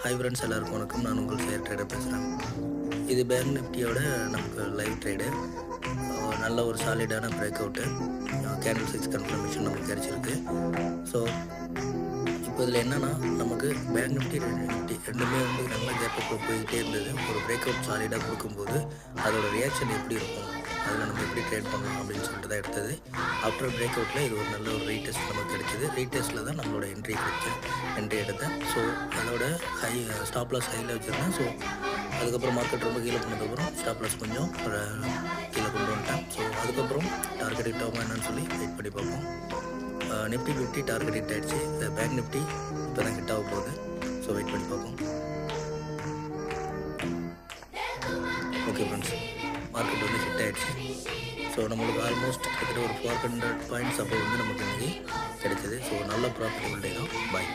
Hi friends, எல்லாருக்கும் வணக்கம். நான் உங்கள் ஷேர் ட்ரேடர் பேசுகிறேன். இது பேங்க் நிஃப்டியோட நமக்கு லைவ் ட்ரேடு. நல்ல ஒரு சாலிடான பிரேக் அவுட்டு, கேண்டில் 6 கன்ஃபர்மேஷன் நமக்கு கிடச்சிருக்கு. ஸோ இப்போ இதில் என்னென்னா, நமக்கு பேங்க் நிஃப்டி நிஃப்டி ரெண்டுமே நல்ல கேப்புக்குள்ளே போய்கிட்டே இருந்தது. ஒரு பிரேக் அவுட் சாலிடாக கொடுக்கும்போது அதோட ரியாக்ஷன் எப்படி இருக்கும், அதில் நம்ம எப்படி ட்ரேட் பண்ணலாம் அப்படின்னு சொல்லிட்டு தான் எடுத்தது. ஆஃப்டர் பிரேக் அவுட்டில் இது ஒரு நல்ல ஒரு ரீடெஸ்ட் நமக்கு கிடைச்சிது. ரீடெஸ்ட்டில் தான் நம்மளோட என்ட்ரி எடுத்தேன். ஸோ அதோட ஸ்டாப் லாஸ் ஹையில் வச்சுருந்தேன். ஸோ அதுக்கப்புறம் மார்க்கெட் ரொம்ப கீழே போனதுக்கப்புறம் ஸ்டாப் லாஸ் கொஞ்சம் கீழே கொண்டு வந்துட்டேன். ஸோ அதுக்கப்புறம் டார்கெட் ஹிட் ஆகுமா என்னன்னு சொல்லி வெயிட் பண்ணி பார்ப்போம். நிஃப்டி 50 டார்கெட் ஹிட் ஆகிடுச்சு. பேங்க் நிஃப்டி இப்போ தான் ஹிட் ஆக போகுது. ஸோ வெயிட் பண்ணி பார்ப்போம். ஓகே ஃப்ரெண்ட்ஸ், மார்க்கெட் வந்து ஹிட் ஆகிடுச்சு. ஸோ நம்மளுக்கு ஆல்மோஸ்ட் கிட்டத்தட்ட ஒரு 400 பாயிண்ட்ஸ் அப்போ வந்து நமக்கு இன்றைக்கி கிடைச்சிது. ஸோ நல்ல ப்ராஃபிட்டபிள் டே தான். பாய்.